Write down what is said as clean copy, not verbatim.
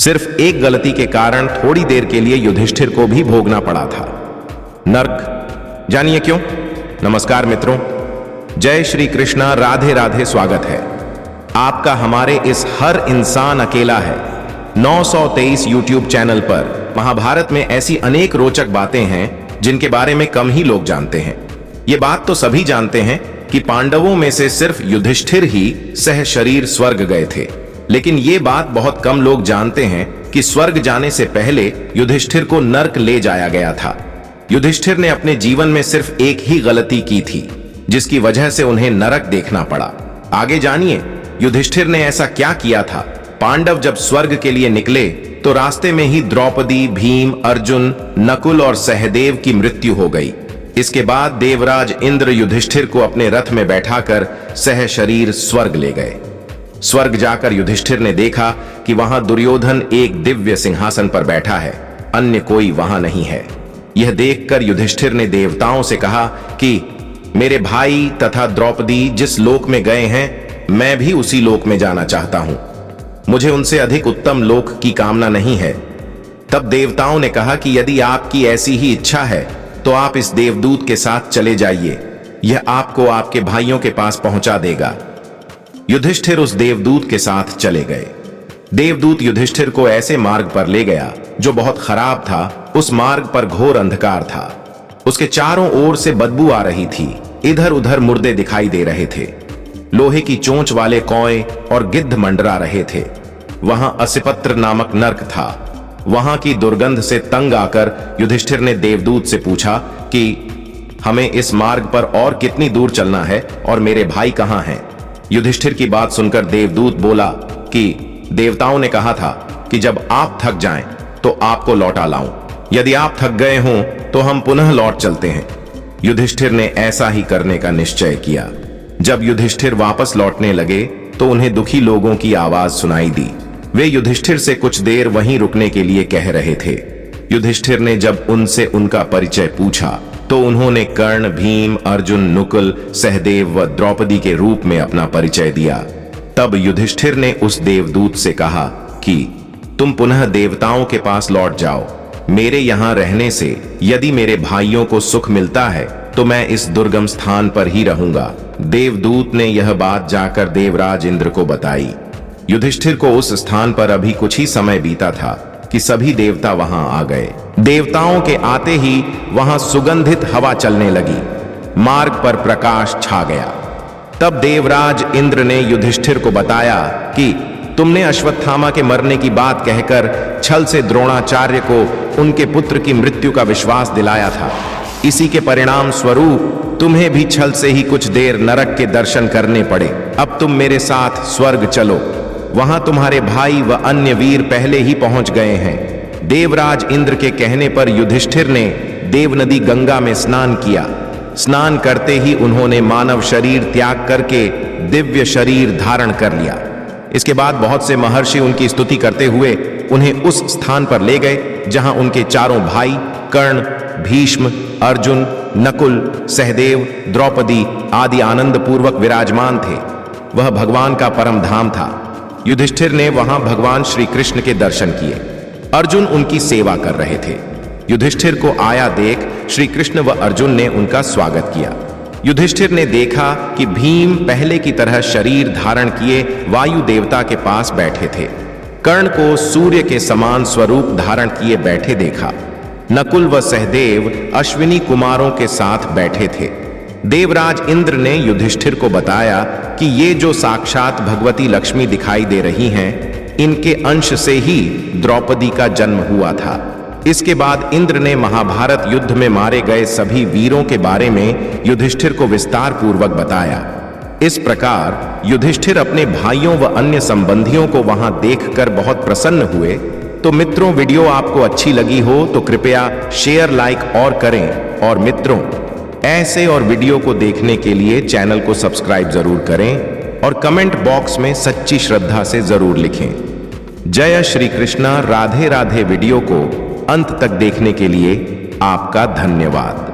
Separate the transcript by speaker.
Speaker 1: सिर्फ एक गलती के कारण थोड़ी देर के लिए युधिष्ठिर को भी भोगना पड़ा था नर्क। जानिए क्यों। नमस्कार मित्रों, जय श्री कृष्णा, राधे राधे। स्वागत है आपका हमारे इस हर इंसान अकेला है 923 यूट्यूब चैनल पर। महाभारत में ऐसी अनेक रोचक बातें हैं जिनके बारे में कम ही लोग जानते हैं। ये बात तो सभी जानते हैं कि पांडवों में से सिर्फ युधिष्ठिर ही सह शरीर स्वर्ग गए थे, लेकिन ये बात बहुत कम लोग जानते हैं कि स्वर्ग जाने से पहले युधिष्ठिर को नर्क ले जाया गया था। युधिष्ठिर ने अपने जीवन में सिर्फ एक ही गलती की थी, जिसकी वजह से उन्हें नरक देखना पड़ा। आगे जानिए युधिष्ठिर ने ऐसा क्या किया था। पांडव जब स्वर्ग के लिए निकले तो रास्ते में ही द्रौपदी, भीम, अर्जुन, नकुल और सहदेव की मृत्यु हो गई। इसके बाद देवराज इंद्र युधिष्ठिर को अपने रथ में बैठाकर सह शरीर स्वर्ग ले गए। स्वर्ग जाकर युधिष्ठिर ने देखा कि वहां दुर्योधन एक दिव्य सिंहासन पर बैठा है, अन्य कोई वहां नहीं है। यह देखकर युधिष्ठिर ने देवताओं से कहा कि मेरे भाई तथा द्रौपदी जिस लोक में गए हैं, मैं भी उसी लोक में जाना चाहता हूं। मुझे उनसे अधिक उत्तम लोक की कामना नहीं है। तब देवताओं ने कहा कि यदि आपकी ऐसी ही इच्छा है तो आप इस देवदूत के साथ चले जाइए, यह आपको आपके भाइयों के पास पहुंचा देगा। युधिष्ठिर उस देवदूत के साथ चले गए। देवदूत युधिष्ठिर को ऐसे मार्ग पर ले गया जो बहुत खराब था। उस मार्ग पर घोर अंधकार था। उसके चारों ओर से बदबू आ रही थी। इधर उधर मुर्दे दिखाई दे रहे थे। लोहे की चोंच वाले कौए और गिद्ध मंडरा रहे थे। वहां असिपत्र नामक नर्क था। वहां की दुर्गंध से तंग आकर युधिष्ठिर ने देवदूत से पूछा कि हमें इस मार्ग पर और कितनी दूर चलना है और मेरे भाई कहां हैं। युधिष्ठिर की बात सुनकर देवदूत बोला कि देवताओं ने कहा था कि जब आप थक जाएं तो आपको लौटा लाऊं। यदि आप थक गए हों तो हम पुनः लौट चलते हैं। युधिष्ठिर ने ऐसा ही करने का निश्चय किया। जब युधिष्ठिर वापस लौटने लगे तो उन्हें दुखी लोगों की आवाज सुनाई दी। वे युधिष्ठिर से कुछ देर वहीं रुकने के लिए कह रहे थे। युधिष्ठिर ने जब उनसे उनका परिचय पूछा तो उन्होंने कर्ण, भीम, अर्जुन, नकुल, सहदेव व द्रौपदी के रूप में अपना परिचय दिया। तब युधिष्ठिर ने उस देवदूत से कहा कि तुम पुनः देवताओं के पास लौट जाओ। मेरे यहां रहने से यदि मेरे भाइयों को सुख मिलता है तो मैं इस दुर्गम स्थान पर ही रहूंगा। देवदूत ने यह बात जाकर देवराज इंद्र को बताई। युधिष्ठिर को उस स्थान पर अभी कुछ ही समय बीता था कि सभी देवता वहां आ गए। देवताओं के आते ही वहां सुगंधित हवा चलने लगी। मार्ग पर प्रकाश छा गया। तब देवराज इंद्र ने युधिष्ठिर को बताया कि तुमने अश्वत्थामा के मरने की बात कहकर छल से द्रोणाचार्य को उनके पुत्र की मृत्यु का विश्वास दिलाया था। इसी के परिणाम स्वरूप तुम्हें भी छल से ही कुछ देर नरक के दर्शन करने पड़े। अब तुम मेरे साथ स्वर्ग चलो, वहां तुम्हारे भाई व अन्य वीर पहले ही पहुंच गए हैं। देवराज इंद्र के कहने पर युधिष्ठिर ने देवनदी गंगा में स्नान किया। स्नान करते ही उन्होंने मानव शरीर त्याग करके दिव्य शरीर धारण कर लिया। इसके बाद बहुत से महर्षि उनकी स्तुति करते हुए उन्हें उस स्थान पर ले गए जहां उनके चारों भाई कर्ण, भीष्म, अर्जुन, नकुल, सहदेव, द्रौपदी आदि आनंद पूर्वक विराजमान थे। वह भगवान का परम धाम था। युधिष्ठिर ने वहां भगवान श्री कृष्ण के दर्शन किए। अर्जुन उनकी सेवा कर रहे थे। युधिष्ठिर को आया देख श्री कृष्ण व अर्जुन ने उनका स्वागत किया। युधिष्ठिर ने देखा कि भीम पहले की तरह शरीर धारण किए वायु देवता के पास बैठे थे। कर्ण को सूर्य के समान स्वरूप धारण किए बैठे देखा। नकुल व सहदेव अश्विनी कुमारों के साथ बैठे थे। देवराज इंद्र ने युधिष्ठिर को बताया कि ये जो साक्षात भगवती लक्ष्मी दिखाई दे रही हैं, इनके अंश से ही द्रौपदी का जन्म हुआ था। इसके बाद इंद्र ने महाभारत युद्ध में मारे गए सभी वीरों के बारे में युधिष्ठिर को विस्तार पूर्वक बताया। इस प्रकार युधिष्ठिर अपने भाइयों व अन्य संबंधियों को वहां देखकर बहुत प्रसन्न हुए। तो मित्रों, वीडियो आपको अच्छी लगी हो तो कृपया शेयर, लाइक और करें। और मित्रों, ऐसे और वीडियो को देखने के लिए चैनल को सब्सक्राइब जरूर करें और कमेंट बॉक्स में सच्ची श्रद्धा से जरूर लिखें। जय श्री कृष्णा, राधे राधे। वीडियो को अंत तक देखने के लिए आपका धन्यवाद।